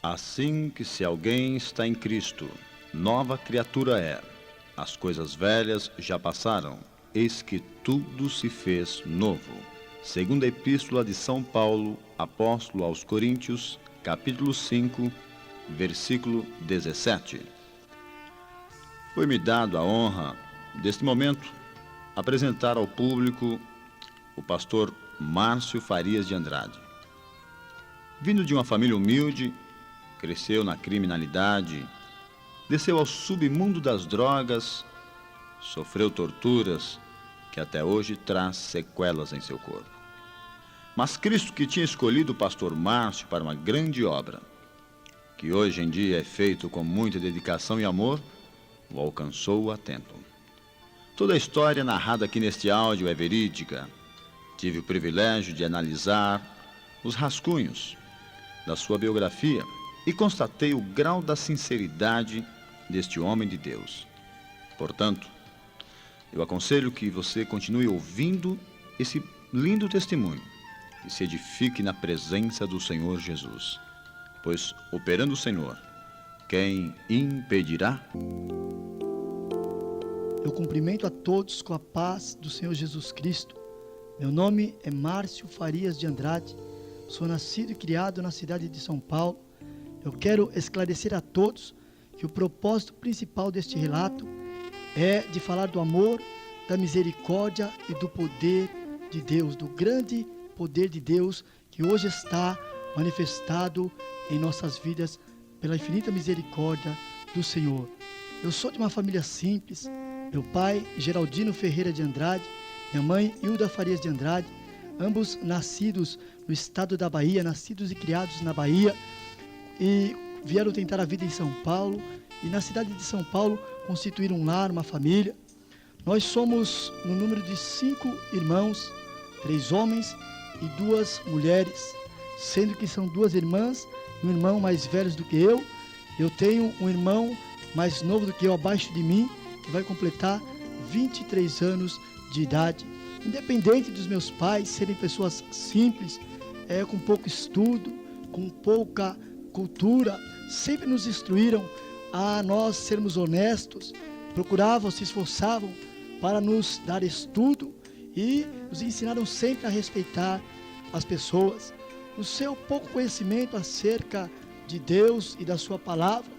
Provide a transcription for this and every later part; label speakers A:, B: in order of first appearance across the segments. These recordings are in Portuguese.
A: Assim que se alguém está em Cristo, nova criatura é. As coisas velhas já passaram, eis que tudo se fez novo. Segunda Epístola de São Paulo, apóstolo aos Coríntios, capítulo 5, versículo 17. Foi-me dado a honra, deste momento, apresentar ao público o pastor Márcio Farias de Andrade. Vindo de uma família humilde, cresceu na criminalidade, desceu ao submundo das drogas, sofreu torturas que até hoje traz sequelas em seu corpo. Mas Cristo, que tinha escolhido o pastor Márcio para uma grande obra, que hoje em dia é feito com muita dedicação e amor, o alcançou a tempo. Toda a história narrada aqui neste áudio é verídica. Tive o privilégio de analisar os rascunhos da sua biografia e constatei o grau da sinceridade deste homem de Deus. Portanto, eu aconselho que você continue ouvindo esse lindo testemunho e se edifique na presença do Senhor Jesus. Pois, operando o Senhor, quem impedirá?
B: Eu cumprimento a todos com a paz do Senhor Jesus Cristo. Meu nome é Márcio Farias de Andrade. Sou nascido e criado na cidade de São Paulo. Eu quero esclarecer a todos que o propósito principal deste relato é de falar do amor, da misericórdia e do poder de Deus, do grande poder de Deus que hoje está manifestado em nossas vidas pela infinita misericórdia do Senhor. Eu sou de uma família simples. Meu pai, Geraldino Ferreira de Andrade, minha mãe, Hilda Farias de Andrade, ambos nascidos no estado da Bahia, nascidos e criados na Bahia, e vieram tentar a vida em São Paulo, e na cidade de São Paulo constituíram um lar, uma família. Nós somos no número de 5 irmãos, 3 homens e 2 mulheres, sendo que são 2 irmãs e um irmão mais velhos do que eu. Eu tenho um irmão mais novo do que eu, abaixo de mim, que vai completar 23 anos de idade. Independente dos meus pais serem pessoas simples, com pouco estudo, com pouca cultura, sempre nos instruíram a nós sermos honestos, procuravam, se esforçavam para nos dar estudo e nos ensinaram sempre a respeitar as pessoas. No seu pouco conhecimento acerca de Deus e da sua palavra,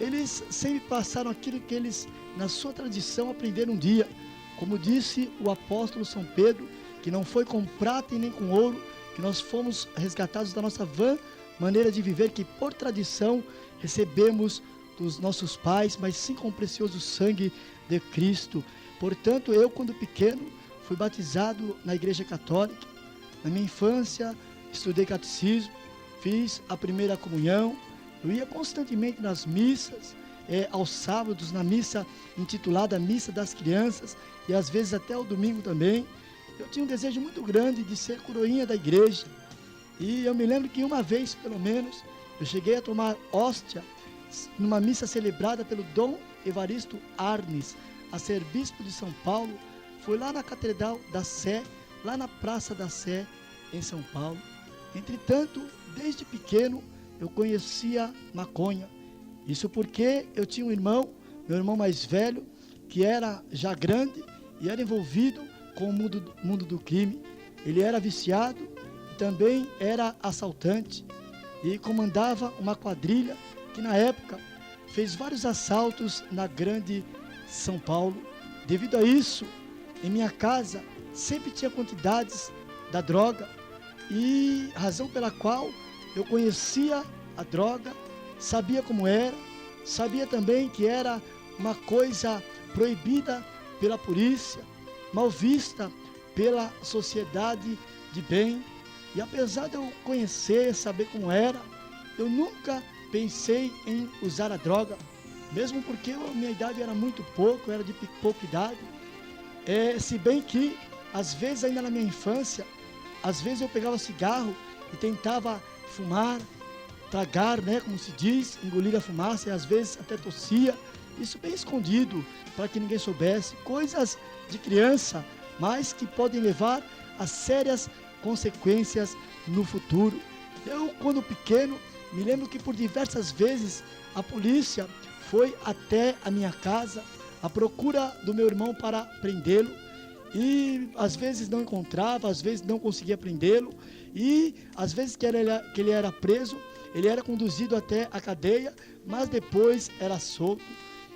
B: eles sempre passaram aquilo que eles, na sua tradição, aprenderam um dia. Como disse o apóstolo São Pedro, que não foi com prata e nem com ouro que nós fomos resgatados da nossa vã maneira de viver, que por tradição recebemos dos nossos pais, mas sim com o precioso sangue de Cristo. Portanto, eu, quando pequeno, fui batizado na Igreja Católica. Na minha infância, estudei catecismo, fiz a primeira comunhão. Eu ia constantemente nas missas, aos sábados, na missa intitulada Missa das Crianças, e às vezes até o domingo também. Eu tinha um desejo muito grande de ser coroinha da igreja. E eu me lembro que uma vez, pelo menos, eu cheguei a tomar hóstia numa missa celebrada pelo Dom Evaristo Arnes, a ser bispo de São Paulo. Foi lá na Catedral da Sé, lá na Praça da Sé, em São Paulo. Entretanto, desde pequeno, eu conhecia maconha. Isso porque eu tinha um irmão, meu irmão mais velho, que era já grande e era envolvido com o mundo do crime. Ele era viciado e também era assaltante e comandava uma quadrilha que na época fez vários assaltos na grande São Paulo. Devido a isso, em minha casa sempre tinha quantidades da droga, e razão pela qual eu conhecia a droga, sabia como era, sabia também que era uma coisa proibida pela polícia, mal vista pela sociedade de bem. E apesar de eu conhecer, saber como era, eu nunca pensei em usar a droga, mesmo porque a minha idade era muito pouco, eu era de pouca idade. Se bem que, às vezes ainda na minha infância, às vezes eu pegava cigarro e tentava fumar, tragar, como se diz, engolir a fumaça, e às vezes até tossia, isso bem escondido, para que ninguém soubesse, coisas de criança, mas que podem levar a sérias consequências no futuro. Eu, quando pequeno, me lembro que por diversas vezes a polícia foi até a minha casa à procura do meu irmão para prendê-lo. E às vezes não encontrava, às vezes não conseguia prendê-lo. E às vezes que ele era preso, ele era conduzido até a cadeia, mas depois era solto.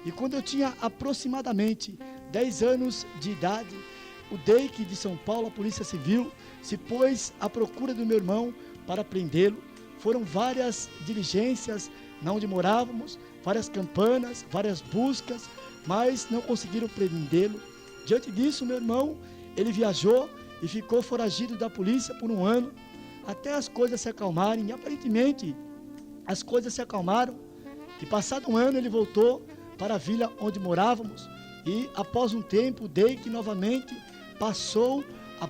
B: E quando eu tinha aproximadamente 10 anos de idade, o DEIC de São Paulo, a Polícia Civil, se pôs à procura do meu irmão para prendê-lo. Foram várias diligências na onde morávamos, várias campanas, várias buscas, mas não conseguiram prendê-lo. Diante disso, meu irmão, ele viajou e ficou foragido da polícia por 1 ano, até as coisas se acalmarem. E aparentemente, as coisas se acalmaram. E passado 1 ano, ele voltou para a vila onde morávamos. E após um tempo, o DEIC novamente passou a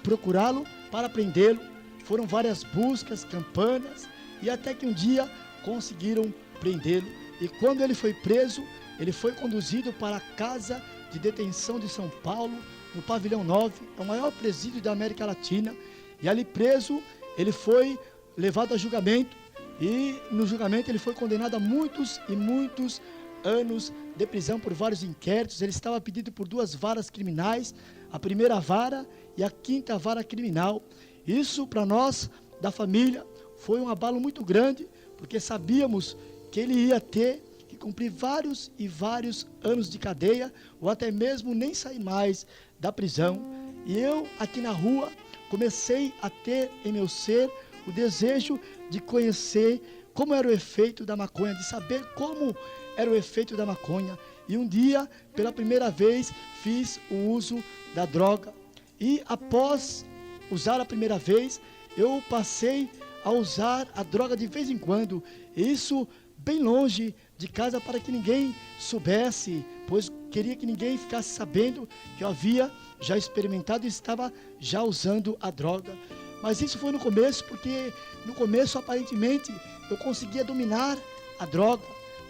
B: procurá-lo para prendê-lo. Foram várias buscas, campanas, e até que um dia conseguiram prendê-lo. E quando ele foi preso, ele foi conduzido para a casa de detenção de São Paulo, no pavilhão 9, é o maior presídio da América Latina. E ali preso, ele foi levado a julgamento. E no julgamento ele foi condenado a muitos e muitos anos de prisão por vários inquéritos. Ele estava pedido por 2 varas criminais, a primeira vara e a 5ª vara criminal. Isso para nós da família foi um abalo muito grande, porque sabíamos que ele ia ter que cumprir vários e vários anos de cadeia, ou até mesmo nem sair mais da prisão. E eu aqui na rua comecei a ter em meu ser o desejo de conhecer como era o efeito da maconha, de saber como era o efeito da maconha. E um dia, pela primeira vez, fiz o uso da droga. E após usar a primeira vez, eu passei a usar a droga de vez em quando. Isso bem longe de casa, para que ninguém soubesse, pois queria que ninguém ficasse sabendo que eu havia já experimentado e estava já usando a droga. Mas isso foi no começo, porque no começo aparentemente eu conseguia dominar a droga,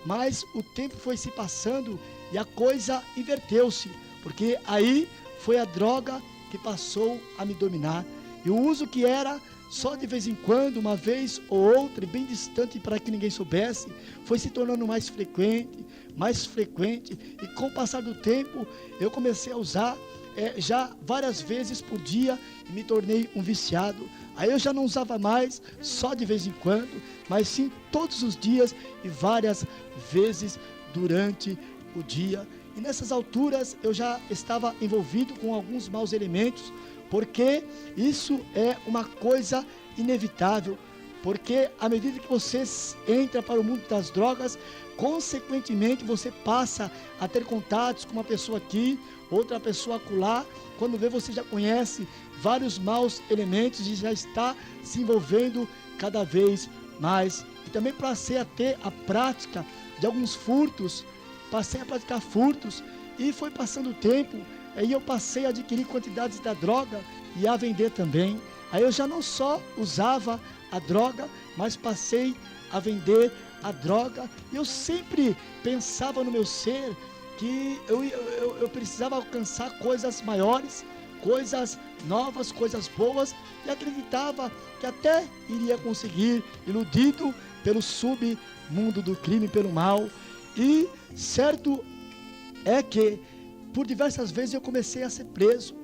B: mas o tempo foi se passando e a coisa inverteu-se, porque aí foi a droga que passou a me dominar. E o uso que era só de vez em quando, uma vez ou outra, bem distante para que ninguém soubesse, foi se tornando mais frequente, e com o passar do tempo eu comecei a usar já várias vezes por dia e me tornei um viciado. Aí eu já não usava mais só de vez em quando, mas sim todos os dias e várias vezes durante o dia. E nessas alturas eu já estava envolvido com alguns maus elementos, porque isso é uma coisa inevitável, porque à medida que você entra para o mundo das drogas, consequentemente você passa a ter contatos com uma pessoa aqui, outra pessoa acolá. Quando vê, você já conhece vários maus elementos e já está se envolvendo cada vez mais. E também passei a ter a prática de alguns furtos, passei a praticar furtos, e foi passando o tempo, aí eu passei a adquirir quantidades da droga e a vender também. Aí eu já não só usava a droga, mas passei a vender a droga. E eu sempre pensava no meu ser que eu precisava alcançar coisas maiores, coisas novas, coisas boas, e acreditava que até iria conseguir, iludido pelo submundo do crime, pelo mal. E certo é que por diversas vezes eu comecei a ser preso.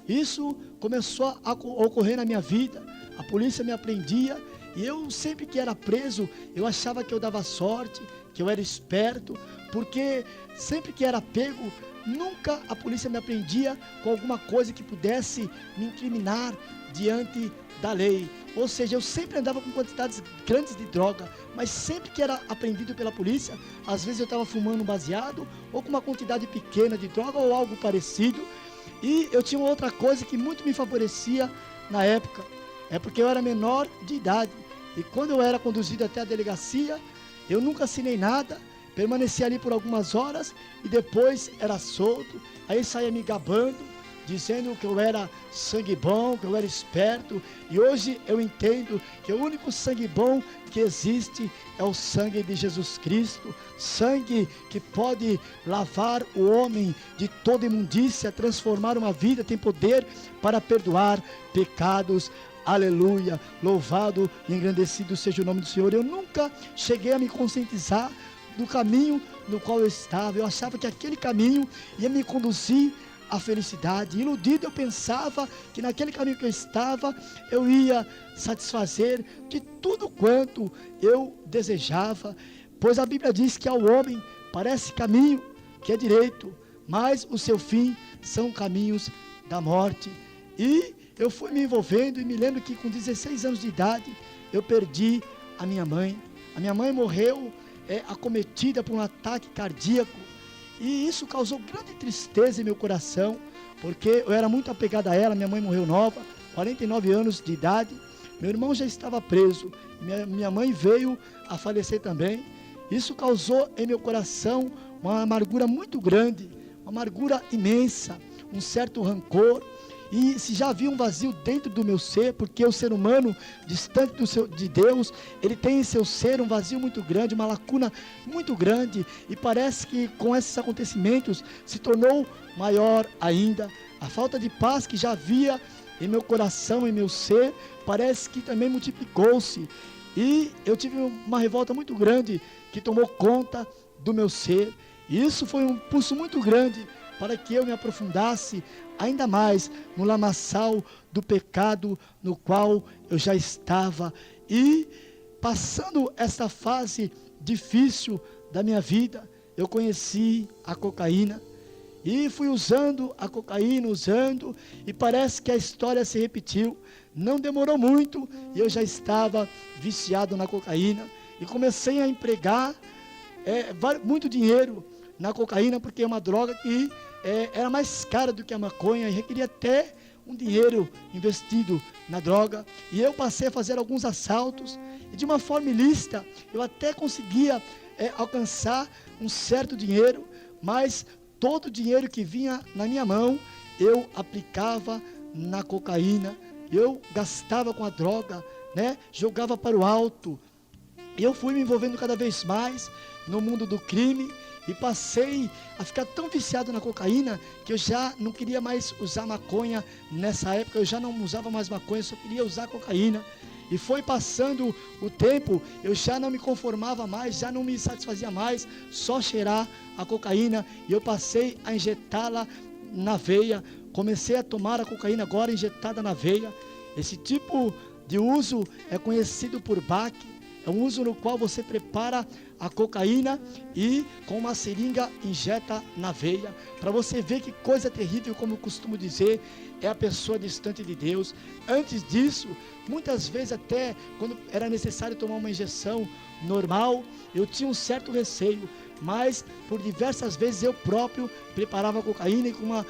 B: Isso começou a ocorrer na minha vida. A polícia me apreendia e eu sempre que era preso, eu achava que eu dava sorte, que eu era esperto, porque sempre que era pego, nunca a polícia me apreendia com alguma coisa que pudesse me incriminar diante da lei. Ou seja, eu sempre andava com quantidades grandes de droga, mas sempre que era apreendido pela polícia, às vezes eu estava fumando um baseado, ou com uma quantidade pequena de droga, ou algo parecido. E eu tinha uma outra coisa que muito me favorecia na época, é porque eu era menor de idade, e quando eu era conduzido até a delegacia, eu nunca assinei nada, permaneci ali por algumas horas, e depois era solto. Aí saía me gabando, dizendo que eu era sangue bom, que eu era esperto. E hoje eu entendo que o único sangue bom que existe é o sangue de Jesus Cristo, sangue que pode lavar o homem de toda imundícia, transformar uma vida, tem poder para perdoar pecados. Aleluia, louvado e engrandecido seja o nome do Senhor. Eu nunca cheguei a me conscientizar do caminho no qual eu estava. Eu achava que aquele caminho ia me conduzir à felicidade. Iludido, eu pensava que naquele caminho que eu estava, eu ia satisfazer de tudo quanto eu desejava. Pois a Bíblia diz que ao homem parece caminho que é direito, mas o seu fim são caminhos da morte. E eu fui me envolvendo e me lembro que com 16 anos de idade eu perdi a minha mãe. A minha mãe morreu acometida por um ataque cardíaco, e isso causou grande tristeza em meu coração, porque eu era muito apegado a ela. Minha mãe morreu nova, 49 anos de idade, meu irmão já estava preso, minha mãe veio a falecer também. Isso causou em meu coração uma amargura muito grande, uma amargura imensa, um certo rancor. E se já havia um vazio dentro do meu ser, porque o ser humano, distante de Deus, ele tem em seu ser um vazio muito grande, uma lacuna muito grande, e parece que com esses acontecimentos se tornou maior ainda. A falta de paz que já havia em meu coração, em meu ser, parece que também multiplicou-se, e eu tive uma revolta muito grande que tomou conta do meu ser, e isso foi um impulso muito grande para que eu me aprofundasse ainda mais no lamaçal do pecado no qual eu já estava. E passando essa fase difícil da minha vida, eu conheci a cocaína e fui usando a cocaína, e parece que a história se repetiu. Não demorou muito e eu já estava viciado na cocaína e comecei a empregar muito dinheiro na cocaína, porque é uma droga que era mais cara do que a maconha e requeria até um dinheiro investido na droga. E eu passei a fazer alguns assaltos, e de uma forma ilícita eu até conseguia alcançar um certo dinheiro, mas todo o dinheiro que vinha na minha mão eu aplicava na cocaína, eu gastava com a droga, jogava para o alto. E eu fui me envolvendo cada vez mais no mundo do crime, e passei a ficar tão viciado na cocaína que eu já não queria mais usar maconha. Nessa época eu já não usava mais maconha, só queria usar cocaína. E foi passando o tempo, eu já não me conformava mais, já não me satisfazia mais só cheirar a cocaína, e eu passei a injetá-la na veia. Comecei a tomar a cocaína agora injetada na veia. Esse tipo de uso é conhecido por BAC. É um uso no qual você prepara a cocaína e com uma seringa injeta na veia. Para você ver que coisa terrível, como eu costumo dizer, é a pessoa distante de Deus. Antes disso, muitas vezes até quando era necessário tomar uma injeção normal, eu tinha um certo receio, mas por diversas vezes eu próprio preparava a cocaína e com uma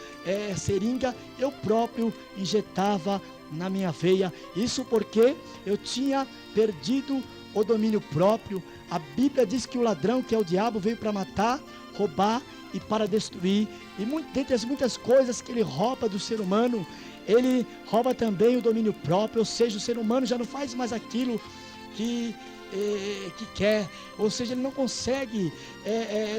B: seringa eu próprio injetava na minha veia. Isso porque eu tinha perdido o domínio próprio. A Bíblia diz que o ladrão, que é o diabo, veio para matar, roubar e para destruir. E dentre as muitas coisas que ele rouba do ser humano, ele rouba também o domínio próprio. Ou seja, o ser humano já não faz mais aquilo que quer, ou seja, ele não consegue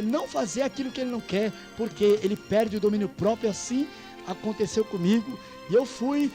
B: não fazer aquilo que ele não quer, porque ele perde o domínio próprio. Assim aconteceu comigo, e eu fui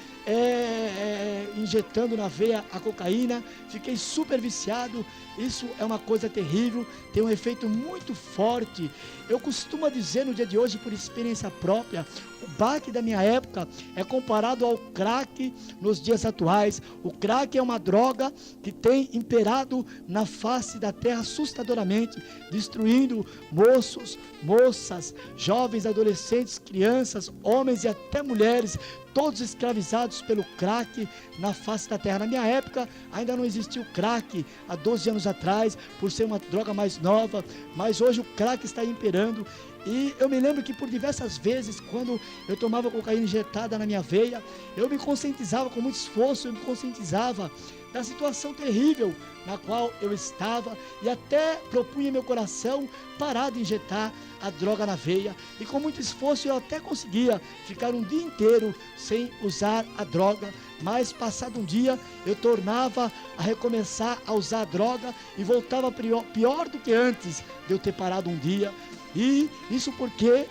B: injetando na veia a cocaína, fiquei super viciado. Isso é uma coisa terrível, tem um efeito muito forte. Eu costumo dizer no dia de hoje, por experiência própria, o BAC da minha época é comparado ao crack nos dias atuais. O crack é uma droga que tem imperado na face da terra assustadoramente, destruindo moços, moças, jovens, adolescentes, crianças, homens e até mulheres, todos escravizados pelo crack na face da terra. Na minha época ainda não existia o crack, há 12 anos atrás, por ser uma droga mais nova, mas hoje o crack está imperando. E eu me lembro que por diversas vezes, quando eu tomava cocaína injetada na minha veia, eu me conscientizava com muito esforço, eu me conscientizava da situação terrível na qual eu estava, e até propunha em meu coração parar de injetar a droga na veia, e com muito esforço eu até conseguia ficar um dia inteiro sem usar a droga, mas passado um dia eu tornava a recomeçar a usar a droga e voltava pior do que antes de eu ter parado um dia. E isso porque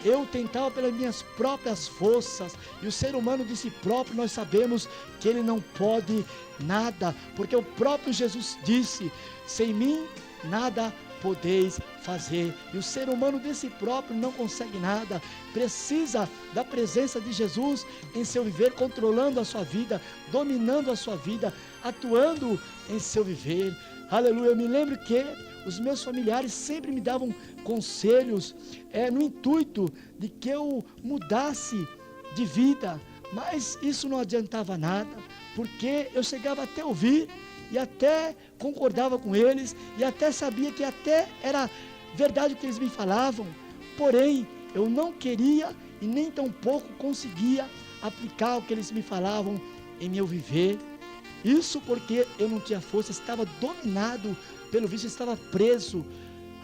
B: eu tentava pelas minhas próprias forças, e o ser humano de si próprio, nós sabemos que ele não pode nada, porque o próprio Jesus disse: sem mim nada podeis fazer. E o ser humano de si próprio não consegue nada, precisa da presença de Jesus em seu viver, controlando a sua vida, dominando a sua vida, atuando em seu viver. Aleluia. Eu me lembro que os meus familiares sempre me davam conselhos no intuito de que eu mudasse de vida, mas isso não adiantava nada, porque eu chegava até a ouvir e até concordava com eles, e até sabia que até era verdade o que eles me falavam, porém eu não queria e nem tampouco conseguia aplicar o que eles me falavam em meu viver. Isso porque eu não tinha força, estava dominado pelo vício, estava preso.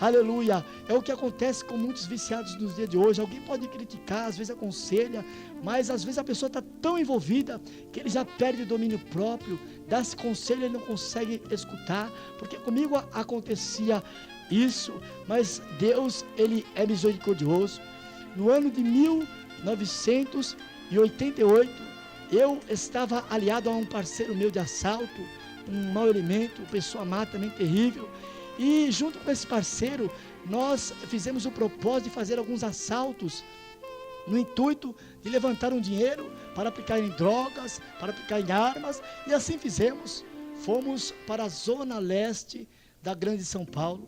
B: Aleluia. É o que acontece com muitos viciados nos dias de hoje. Alguém pode criticar, às vezes aconselha, mas às vezes a pessoa está tão envolvida que ele já perde o domínio próprio. Dá-se conselho, ele não consegue escutar, porque comigo acontecia isso. Mas Deus, ele é misericordioso. No ano de 1988, eu estava aliado a um parceiro meu de assalto, um mau elemento, pessoa má também terrível. E junto com esse parceiro, nós fizemos o propósito de fazer alguns assaltos no intuito de levantar um dinheiro para aplicar em drogas, para aplicar em armas, e assim fizemos. Fomos para a zona leste da Grande São Paulo,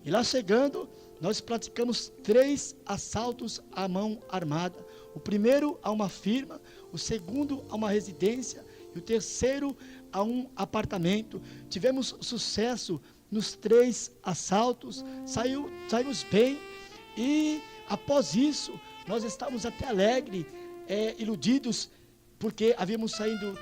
B: e lá chegando, nós praticamos 3 assaltos à mão armada. O primeiro a uma firma, o segundo a uma residência e o terceiro a um apartamento. Tivemos sucesso nos 3 assaltos, saímos bem, e após isso nós estávamos até alegres, iludidos, porque havíamos saído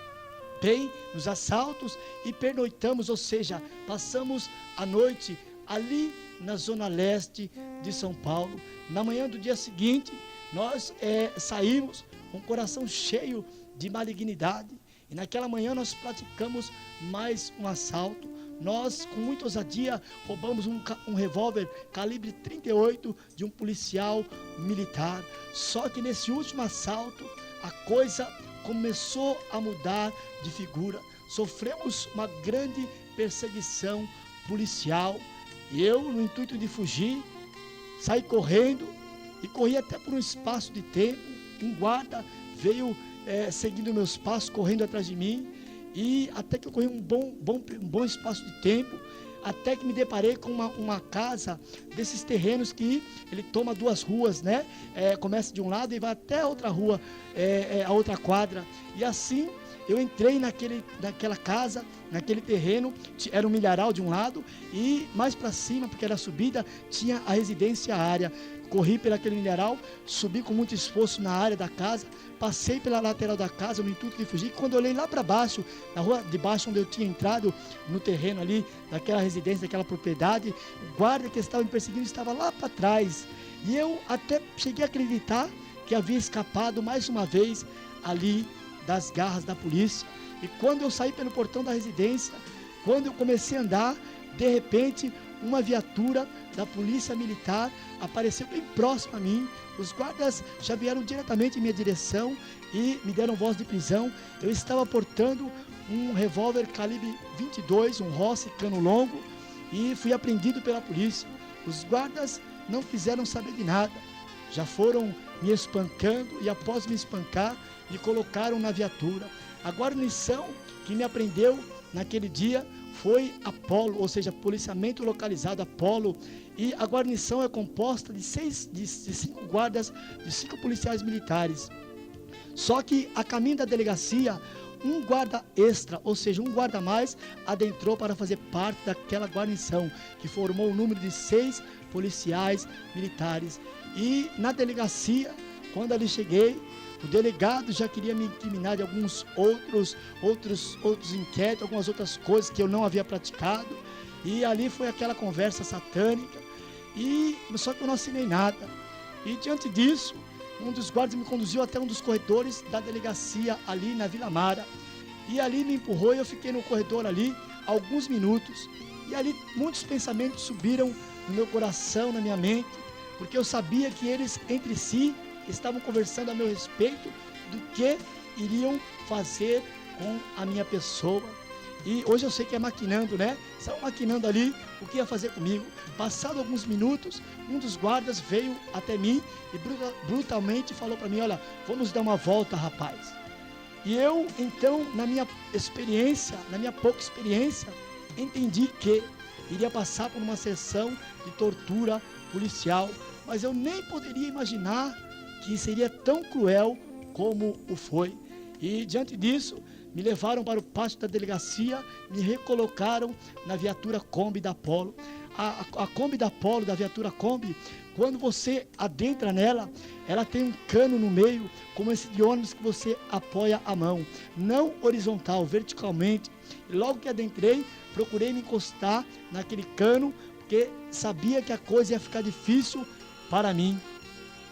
B: bem nos assaltos e pernoitamos, ou seja, passamos a noite ali na zona leste de São Paulo. Na manhã do dia seguinte, nós saímos com o coração cheio de malignidade, e naquela manhã nós praticamos mais um assalto. Nós, com muita ousadia, roubamos um revólver calibre 38 de um policial militar. Só que nesse último assalto, a coisa começou a mudar de figura. Sofremos uma grande perseguição policial. E eu, no intuito de fugir, saí correndo, e corri até por um espaço de tempo. Um guarda veio seguindo meus passos, correndo atrás de mim, e até que eu corri um bom espaço de tempo, até que me deparei com uma casa desses terrenos que ele toma 2 ruas, né? Começa de um lado e vai até a outra rua, a outra quadra. E assim eu entrei naquela casa, naquele terreno. Era um milharal de um lado, e mais para cima, porque era subida, tinha a residência área. Corri pelaquele milharal, subi com muito esforço na área da casa, passei pela lateral da casa no intuito de fugir. Quando eu olhei lá para baixo, na rua de baixo onde eu tinha entrado, no terreno ali, daquela residência, daquela propriedade, o guarda que estava me perseguindo estava lá para trás. E eu até cheguei a acreditar que havia escapado mais uma vez ali das garras da polícia. E quando eu saí pelo portão da residência, quando eu comecei a andar, de repente, uma viatura da polícia militar apareceu bem próximo a mim. Os guardas já vieram diretamente em minha direção e me deram voz de prisão. Eu estava portando um revólver calibre 22, um Rossi cano longo, e fui apreendido pela polícia. Os guardas não quiseram saber de nada, já foram me espancando, e após me espancar, me colocaram na viatura. A guarnição que me apreendeu naquele dia foi Apolo, ou seja, policiamento localizado Apolo, e a guarnição é composta de 5 guardas, de 5 policiais militares. Só que a caminho da delegacia, um guarda extra, ou seja, um guarda a mais, adentrou para fazer parte daquela guarnição, que formou o número de 6 policiais militares. E na delegacia, quando ali cheguei, o delegado já queria me incriminar de alguns outros inquéritos, algumas outras coisas que eu não havia praticado. E ali foi aquela conversa satânica, só que eu não assinei nada. E diante disso, um dos guardas me conduziu até um dos corredores da delegacia ali na Vila Mara. E ali me empurrou, e eu fiquei no corredor ali alguns minutos. E ali muitos pensamentos subiram no meu coração, na minha mente. porque eu sabia que eles entre si estavam conversando a meu respeito do que iriam fazer com a minha pessoa. E hoje eu sei que é maquinando, né? Estavam maquinando ali o que ia fazer comigo. Passado alguns minutos, um dos guardas veio até mim e brutalmente falou para mim: olha, vamos dar uma volta, rapaz. E eu, então, na minha experiência, na minha pouca experiência, entendi que iria passar por uma sessão de tortura policial, mas eu nem poderia imaginar que seria tão cruel como o foi. E diante disso, me levaram para o pátio da delegacia, me recolocaram na viatura Kombi da Polo. A Kombi da Polo, da viatura Kombi, quando você adentra nela, ela tem um cano no meio, como esse de ônibus que você apoia a mão, não horizontal, verticalmente. E logo que adentrei, procurei me encostar naquele cano, porque sabia que a coisa ia ficar difícil para mim.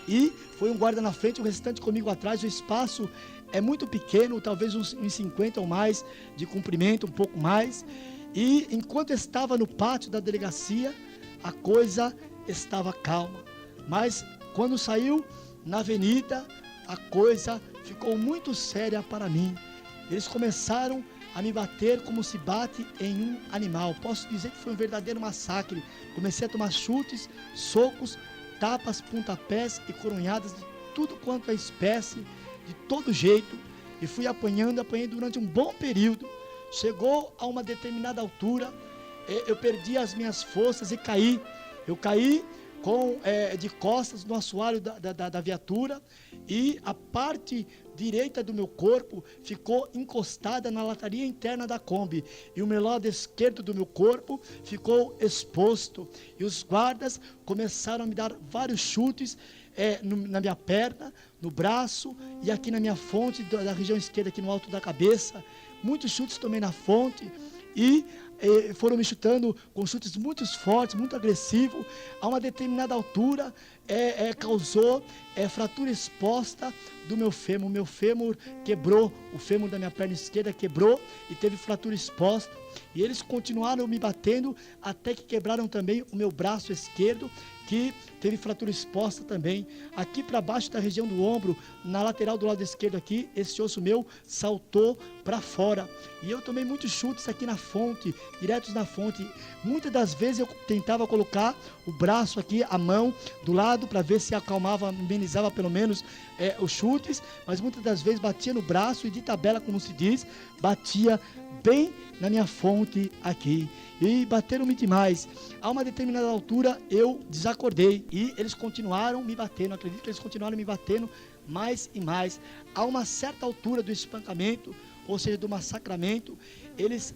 B: E foi um guarda na frente, o restante comigo atrás. O espaço é muito pequeno, talvez uns 50 ou mais de comprimento, um pouco mais. E enquanto estava no pátio da delegacia, a coisa estava calma. Mas quando saiu na avenida, a coisa ficou muito séria para mim. Eles começaram a me bater como se bate em um animal. Posso dizer que foi um verdadeiro massacre. Comecei a tomar chutes, socos, tapas, pontapés e coronhadas de tudo quanto é espécie, de todo jeito, e fui apanhando durante um bom período. Chegou a uma determinada altura, eu perdi as minhas forças e caí. Eu caí de costas no assoalho da viatura, e a parte direita do meu corpo ficou encostada na lataria interna da Kombi, e o meu lado esquerdo do meu corpo ficou exposto, e os guardas começaram a me dar vários chutes na minha perna, no braço e aqui na minha fonte da região esquerda, aqui no alto da cabeça. Muitos chutes tomei na fonte, e foram me chutando com chutes muito fortes, muito agressivos. A uma determinada altura causou fratura exposta do meu fêmur. O meu fêmur quebrou, o fêmur da minha perna esquerda quebrou e teve fratura exposta. E eles continuaram me batendo até que quebraram também o meu braço esquerdo, que teve fratura exposta também. Aqui para baixo da região do ombro, na lateral do lado esquerdo aqui, esse osso meu saltou para fora. E eu tomei muitos chutes aqui na fonte, diretos na fonte. Muitas das vezes eu tentava colocar o braço aqui, a mão do lado, para ver se acalmava, amenizava pelo menos os chutes, mas muitas das vezes batia no braço e de tabela, como se diz, batia bem na minha fonte aqui. E bateram-me demais. A uma determinada altura eu desacordei e eles continuaram me batendo. Acredito que eles continuaram me batendo mais e mais. A uma certa altura do espancamento, ou seja, do massacramento, eles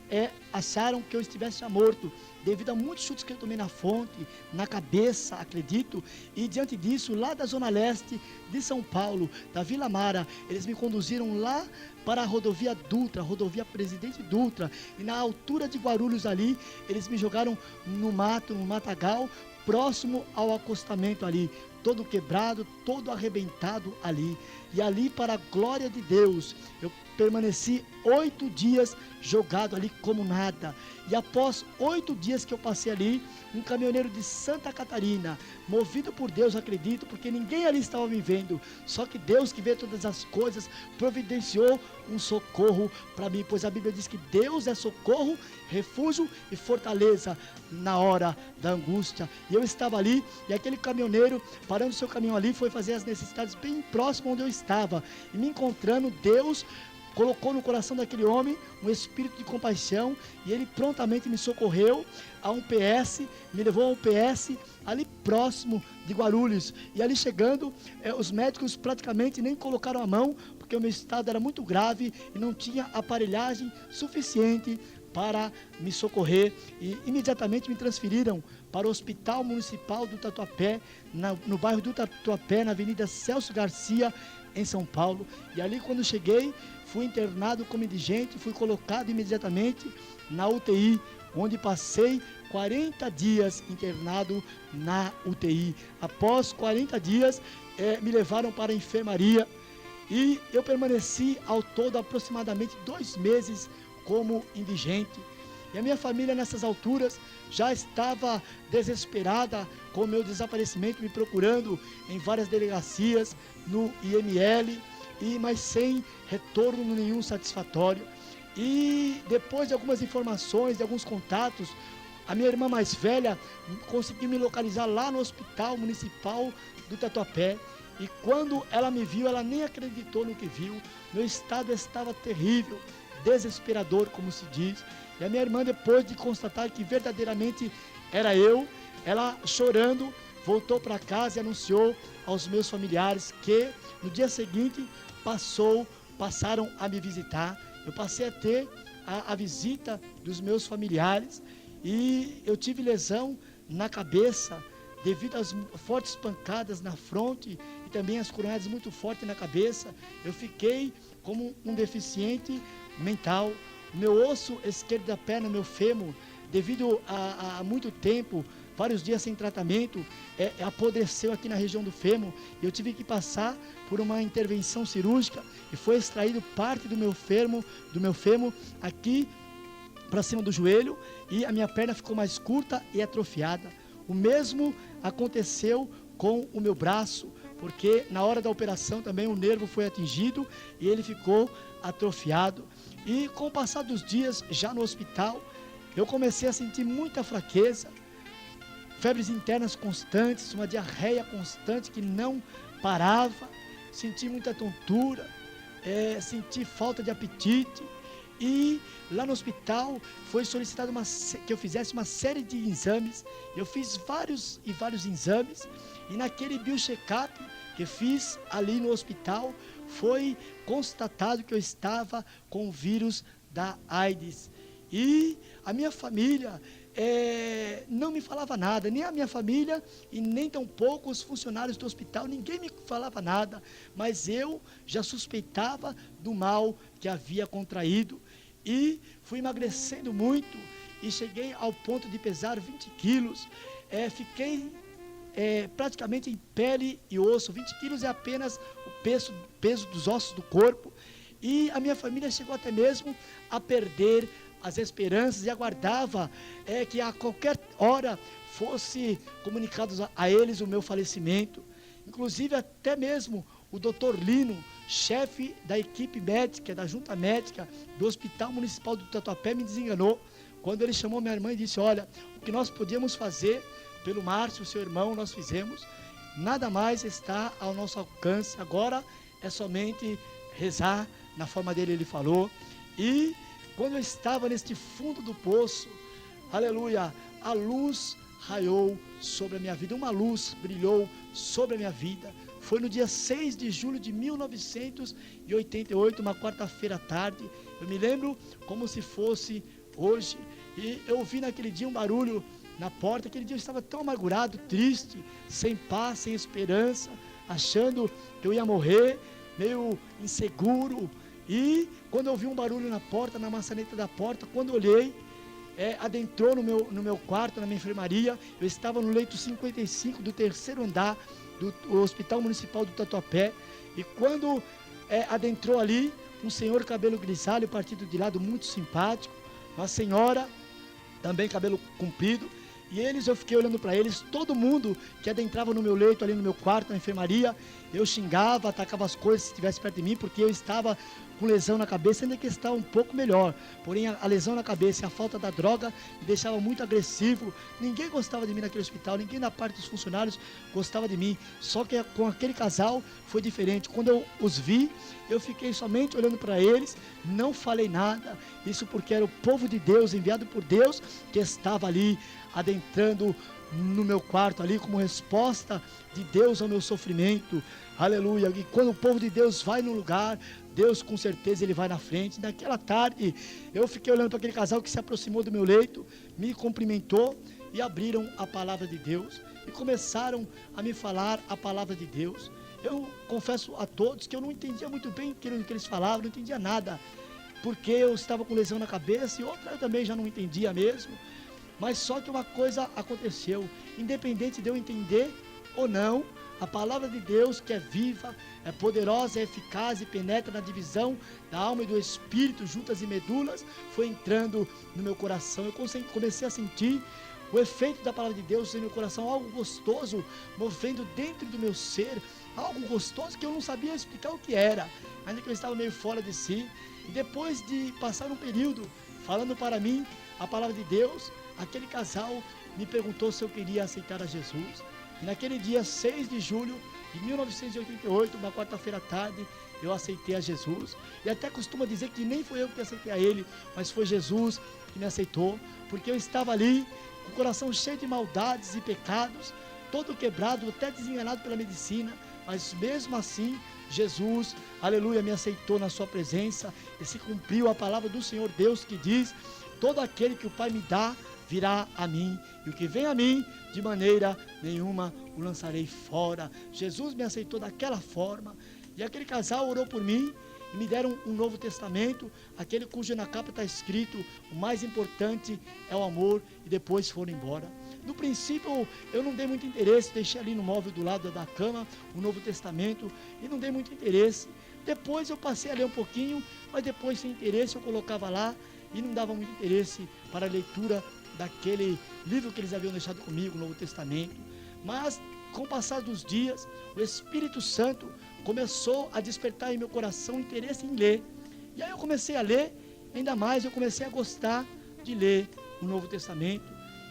B: acharam que eu estivesse já morto, devido a muitos chutes que eu tomei na fonte, na cabeça, acredito. E diante disso, lá da zona leste de São Paulo, da Vila Mara, eles me conduziram lá para a rodovia Dutra, rodovia Presidente Dutra, e na altura de Guarulhos ali, eles me jogaram no mato, no matagal, próximo ao acostamento ali, todo quebrado, todo arrebentado ali. E ali, para a glória de Deus, eu permaneci 8 dias jogado ali como nada. E após 8 dias que eu passei ali, um caminhoneiro de Santa Catarina, movido por Deus, acredito, porque ninguém ali estava me vendo, só que Deus, que vê todas as coisas, providenciou um socorro para mim, pois a Bíblia diz que Deus é socorro, refúgio e fortaleza na hora da angústia. E eu estava ali, e aquele caminhoneiro, parando seu caminhão ali, foi fazer as necessidades bem próximo onde eu estava, e me encontrando, Deus colocou no coração daquele homem um espírito de compaixão, e ele prontamente me socorreu a um PS, me levou a um PS ali próximo de Guarulhos. E ali chegando, os médicos praticamente nem colocaram a mão, porque o meu estado era muito grave e não tinha aparelhagem suficiente para me socorrer, e imediatamente me transferiram para o Hospital Municipal do Tatuapé, no bairro do Tatuapé, na Avenida Celso Garcia, em São Paulo. E ali, quando cheguei, fui internado como indigente, fui colocado imediatamente na UTI, onde passei 40 dias internado na UTI. Após 40 dias, me levaram para a enfermaria, e eu permaneci ao todo aproximadamente 2 meses como indigente. E a minha família nessas alturas já estava desesperada com o meu desaparecimento, me procurando em várias delegacias, no IML, mas sem retorno nenhum satisfatório. E depois de algumas informações, de alguns contatos, a minha irmã mais velha conseguiu me localizar lá no Hospital Municipal do Tatuapé. E quando ela me viu, ela nem acreditou no que viu. Meu estado estava terrível, desesperador, como se diz. E a minha irmã, depois de constatar que verdadeiramente era eu, ela chorando, voltou para casa e anunciou aos meus familiares que no dia seguinte passaram a me visitar. Eu passei a ter a visita dos meus familiares e eu tive lesão na cabeça devido às fortes pancadas na fronte e também as coronhadas muito fortes na cabeça. Eu fiquei como um deficiente mental. O meu osso esquerdo da perna, meu fêmur, devido a muito tempo, vários dias sem tratamento, apodreceu aqui na região do fêmur. E eu tive que passar por uma intervenção cirúrgica e foi extraído parte do meu fêmur aqui para cima do joelho, e a minha perna ficou mais curta e atrofiada. O mesmo aconteceu com o meu braço, porque na hora da operação também o nervo foi atingido e ele ficou atrofiado. E com o passar dos dias, já no hospital, eu comecei a sentir muita fraqueza, febres internas constantes, uma diarreia constante que não parava, senti muita tontura, senti falta de apetite. E lá no hospital foi solicitado que eu fizesse uma série de exames. Eu fiz vários exames, e naquele biocheck-up que fiz ali no hospital, foi constatado que eu estava com o vírus da AIDS. E a minha família não me falava nada, nem a minha família e nem tampouco os funcionários do hospital, ninguém me falava nada, mas eu já suspeitava do mal que havia contraído. E fui emagrecendo muito e cheguei ao ponto de pesar 20 quilos. Fiquei praticamente em pele e osso. 20 quilos é apenas o peso dos ossos do corpo. E a minha família chegou até mesmo a perder as esperanças e aguardava que a qualquer hora fosse comunicado a eles o meu falecimento. Inclusive até mesmo o Dr. Lino, chefe da equipe médica, da junta médica do Hospital Municipal do Tatuapé, me desenganou quando ele chamou minha irmã e disse: olha, o que nós podíamos fazer pelo Márcio, seu irmão, nós fizemos, nada mais está ao nosso alcance, agora é somente rezar, na forma dele ele falou. E quando eu estava neste fundo do poço, aleluia, a luz raiou sobre a minha vida, uma luz brilhou sobre a minha vida. Foi no dia 6 de julho de 1988, uma quarta-feira à tarde. Eu me lembro como se fosse hoje. E eu ouvi naquele dia um barulho na porta. Aquele dia eu estava tão amargurado, triste, sem paz, sem esperança, achando que eu ia morrer, meio inseguro. E quando eu ouvi um barulho na porta, na maçaneta da porta, quando eu olhei, adentrou no meu quarto, na minha enfermaria. Eu estava no leito 55 do terceiro andar do Hospital Municipal do Tatuapé. E quando adentrou ali, um senhor cabelo grisalho, partido de lado, muito simpático, uma senhora também cabelo comprido, e eu fiquei olhando para eles. Todo mundo que adentrava no meu leito, ali no meu quarto, na enfermaria, eu xingava, atacava as coisas se estivesse perto de mim, porque eu estava com lesão na cabeça, ainda que estava um pouco melhor, porém a lesão na cabeça e a falta da droga me deixava muito agressivo. Ninguém gostava de mim naquele hospital, ninguém da parte dos funcionários gostava de mim, só que com aquele casal foi diferente. Quando eu os vi, eu fiquei somente olhando para eles, não falei nada, isso porque era o povo de Deus, enviado por Deus, que estava ali adentrando no meu quarto ali como resposta de Deus ao meu sofrimento, aleluia. E quando o povo de Deus vai no lugar, Deus com certeza ele vai na frente. Naquela tarde eu fiquei olhando para aquele casal que se aproximou do meu leito, me cumprimentou e abriram a palavra de Deus e começaram a me falar a palavra de Deus. Eu confesso a todos que eu não entendia muito bem aquilo que eles falavam, não entendia nada, porque eu estava com lesão na cabeça, e outra eu também já não entendia mesmo. Mas só que uma coisa aconteceu, independente de eu entender ou não, A palavra de Deus, que é viva, é poderosa, é eficaz e penetra na divisão da alma e do espírito, juntas e medulas, foi entrando no meu coração. Eu comecei a sentir o efeito da palavra de Deus em meu coração, algo gostoso, movendo dentro do meu ser, algo gostoso que eu não sabia explicar o que era, ainda que eu estava meio fora de si. E depois de passar um período falando para mim a palavra de Deus, aquele casal me perguntou se eu queria aceitar a Jesus. E naquele dia 6 de julho de 1988, uma quarta-feira à tarde, eu aceitei a Jesus. E até costumo dizer que nem foi eu que aceitei a Ele, mas foi Jesus que me aceitou, porque eu estava ali com o coração cheio de maldades e pecados, todo quebrado, até desenganado pela medicina, mas mesmo assim, Jesus, aleluia, me aceitou na sua presença, e se cumpriu a palavra do Senhor Deus que diz: todo aquele que o Pai me dá, virá a mim, e o que vem a mim, de maneira nenhuma o lançarei fora. Jesus me aceitou daquela forma, e aquele casal orou por mim, e me deram um Novo Testamento, aquele cujo na capa está escrito: o mais importante é o amor, e depois foram embora. No princípio eu não dei muito interesse, deixei ali no móvel do lado da cama o Novo Testamento, e não dei muito interesse. Depois eu passei a ler um pouquinho, mas depois sem interesse eu colocava lá, e não dava muito interesse para a leitura daquele livro que eles haviam deixado comigo, o Novo Testamento. Mas com o passar dos dias, o Espírito Santo começou a despertar em meu coração interesse em ler. E aí eu comecei a ler, ainda mais eu comecei a gostar de ler o Novo Testamento.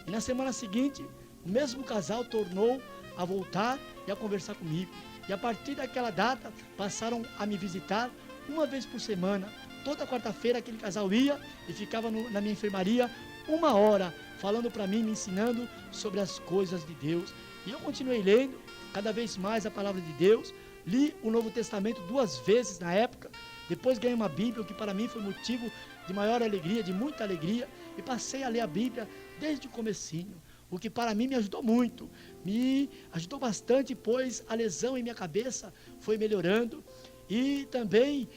B: E na semana seguinte, o mesmo casal tornou a voltar e a conversar comigo. E a partir daquela data, passaram a me visitar uma vez por semana. Toda quarta-feira aquele casal ia e ficava na minha enfermaria 1 hora, falando para mim, me ensinando sobre as coisas de Deus. E eu continuei lendo cada vez mais a palavra de Deus. Li o Novo Testamento 2 vezes na época. Depois ganhei uma Bíblia, o que para mim foi motivo de maior alegria, de muita alegria. E passei a ler a Bíblia desde o comecinho, o que para mim me ajudou muito. Me ajudou bastante, pois a lesão em minha cabeça foi melhorando. E também,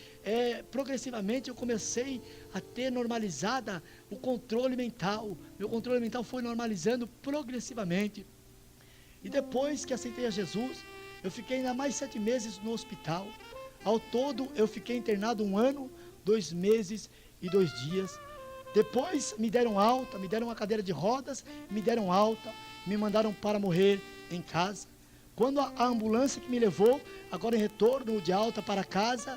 B: progressivamente, eu comecei a ter normalizada o controle mental. Meu controle mental foi normalizando progressivamente. E depois que aceitei a Jesus, eu fiquei ainda mais 7 meses no hospital. Ao todo, eu fiquei internado 1 ano, 2 meses e 2 dias. Depois me deram alta, me deram uma cadeira de rodas, me deram alta, me mandaram para morrer em casa. Quando a ambulância que me levou, agora em retorno de alta para casa,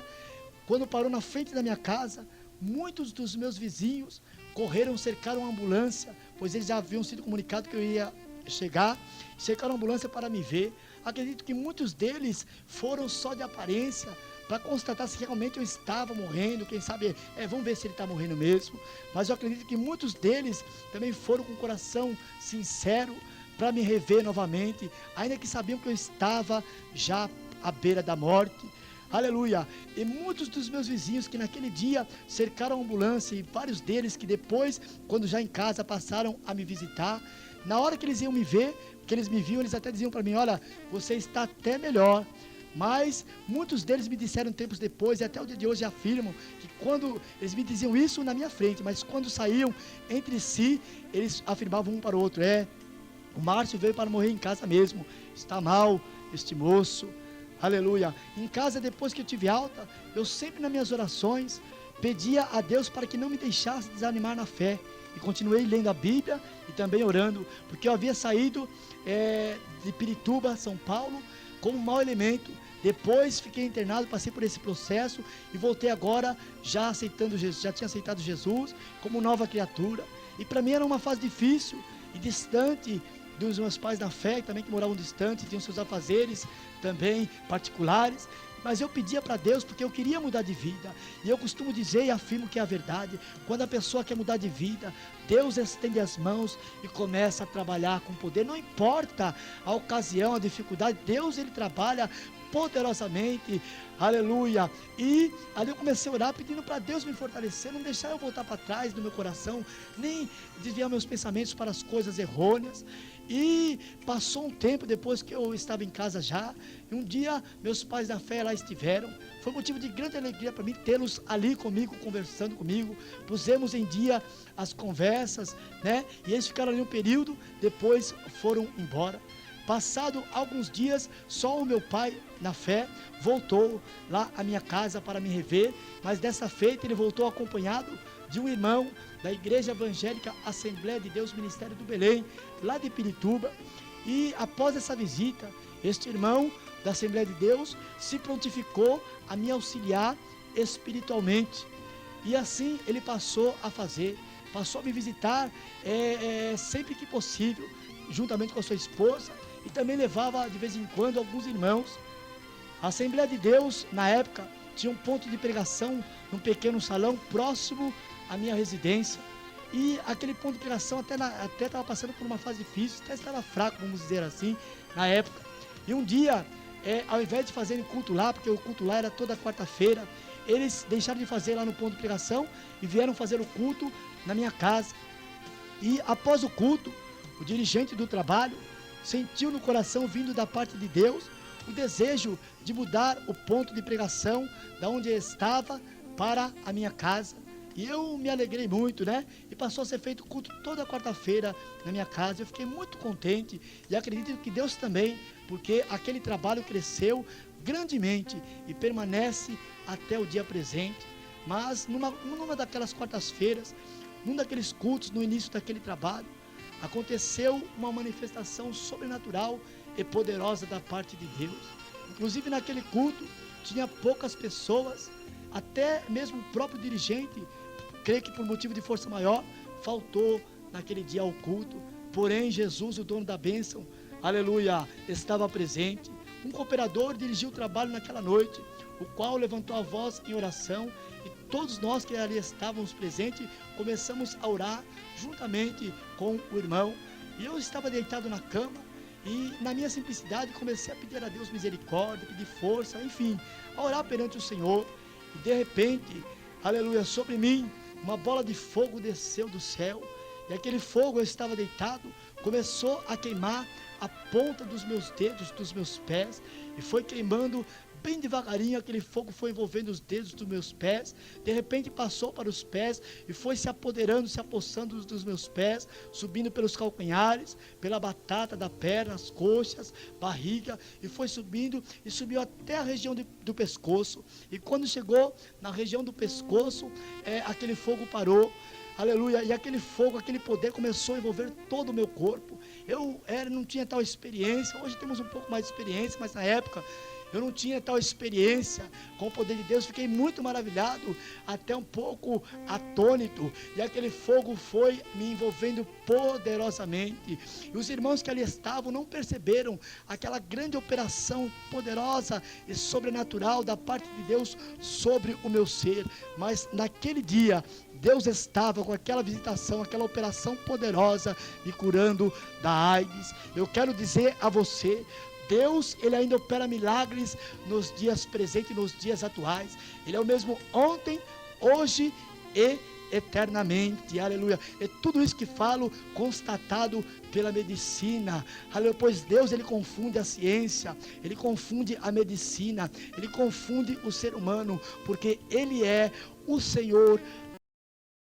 B: quando parou na frente da minha casa, muitos dos meus vizinhos correram, cercaram a ambulância, pois eles já haviam sido comunicados que eu ia chegar, cercaram a ambulância para me ver. Acredito que muitos deles foram só de aparência, para constatar se realmente eu estava morrendo, quem sabe, vamos ver se ele está morrendo mesmo. Mas eu acredito que muitos deles também foram com o coração sincero, para me rever novamente, ainda que sabiam que eu estava já à beira da morte. Aleluia! E muitos dos meus vizinhos que naquele dia cercaram a ambulância, e vários deles que depois, quando já em casa, passaram a me visitar. Na hora que eles iam me ver, que eles me viam, eles até diziam para mim: olha, você está até melhor. Mas muitos deles me disseram tempos depois, e até o dia de hoje afirmam, que quando eles me diziam isso na minha frente, mas quando saíam entre si, eles afirmavam um para o outro: o Márcio veio para morrer em casa mesmo, está mal este moço. Aleluia. Em casa, depois que eu tive alta, eu sempre nas minhas orações pedia a Deus para que não me deixasse desanimar na fé, e continuei lendo a Bíblia e também orando, porque eu havia saído de Pirituba, São Paulo, como um mau elemento. Depois fiquei internado, passei por esse processo e voltei agora já aceitando Jesus, já tinha aceitado Jesus como nova criatura. E para mim era uma fase difícil e distante dos meus pais na fé, também que moravam distante, tinham seus afazeres também particulares, mas eu pedia para Deus porque eu queria mudar de vida. E eu costumo dizer e afirmo que é a verdade: quando a pessoa quer mudar de vida, Deus estende as mãos e começa a trabalhar com poder. Não importa a ocasião, a dificuldade, Deus ele trabalha poderosamente, aleluia. E ali eu comecei a orar pedindo para Deus me fortalecer, não deixar eu voltar para trás no meu coração, nem desviar meus pensamentos para as coisas errôneas. E passou um tempo depois que eu estava em casa já, e um dia meus pais da fé lá estiveram. Foi motivo de grande alegria para mim tê-los ali comigo, conversando comigo. Pusemos em dia as conversas, né? E eles ficaram ali um período, depois foram embora. Passado alguns dias, só o meu pai, na fé, voltou lá à minha casa para me rever, mas dessa feita ele voltou acompanhado de um irmão da Igreja Evangélica Assembleia de Deus Ministério do Belém, lá de Pirituba. E após essa visita, este irmão da Assembleia de Deus se prontificou a me auxiliar espiritualmente. E assim ele passou a fazer, passou a me visitar sempre que possível, juntamente com a sua esposa, e também levava de vez em quando alguns irmãos. A Assembleia de Deus, na época, tinha um ponto de pregação num pequeno salão próximo à minha residência. E aquele ponto de pregação até estava passando por uma fase difícil, até estava fraco, vamos dizer assim, na época. E um dia, ao invés de fazerem culto lá, porque o culto lá era toda quarta-feira, eles deixaram de fazer lá no ponto de pregação e vieram fazer o culto na minha casa. E após o culto, o dirigente do trabalho sentiu no coração, vindo da parte de Deus, o desejo de mudar o ponto de pregação da onde eu estava para a minha casa. E eu me alegrei muito, né? E passou a ser feito culto toda quarta-feira na minha casa. Eu fiquei muito contente e acredito que Deus também, porque aquele trabalho cresceu grandemente e permanece até o dia presente. Mas numa daquelas quartas-feiras, num daqueles cultos, no início daquele trabalho, aconteceu uma manifestação sobrenatural e poderosa da parte de Deus. Inclusive naquele culto tinha poucas pessoas, até mesmo o próprio dirigente, creio que por motivo de força maior, faltou naquele dia ao culto. Porém Jesus, o dono da bênção, aleluia, estava presente. Um cooperador dirigiu o trabalho naquela noite, o qual levantou a voz em oração, e todos nós que ali estávamos presentes começamos a orar juntamente com o irmão. E eu estava deitado na cama e, na minha simplicidade, comecei a pedir a Deus misericórdia, pedir força, enfim, a orar perante o Senhor. E de repente, aleluia, sobre mim uma bola de fogo desceu do céu, e aquele fogo, eu estava deitado, começou a queimar a ponta dos meus dedos, dos meus pés, e foi queimando bem devagarinho. Aquele fogo foi envolvendo os dedos dos meus pés, de repente passou para os pés e foi se apoderando, se apossando dos meus pés, subindo pelos calcanhares, pela batata da perna, as coxas, barriga, e foi subindo e subiu até a região do pescoço. E quando chegou na região do pescoço, aquele fogo parou. Aleluia, e aquele fogo, aquele poder começou a envolver todo o meu corpo. Eu não tinha tal experiência, hoje temos um pouco mais de experiência, mas na época eu não tinha tal experiência com o poder de Deus. Fiquei muito maravilhado, até um pouco atônito, e aquele fogo foi me envolvendo poderosamente. E os irmãos que ali estavam não perceberam aquela grande operação poderosa e sobrenatural da parte de Deus sobre o meu ser. Mas naquele dia Deus estava com aquela visitação, aquela operação poderosa, me curando da AIDS. Eu quero dizer a você, Deus, Ele ainda opera milagres nos dias presentes, nos dias atuais. Ele é o mesmo ontem, hoje e eternamente, aleluia. É tudo isso que falo, constatado pela medicina, aleluia. Pois Deus, Ele confunde a ciência, Ele confunde a medicina, Ele confunde o ser humano, porque Ele é o Senhor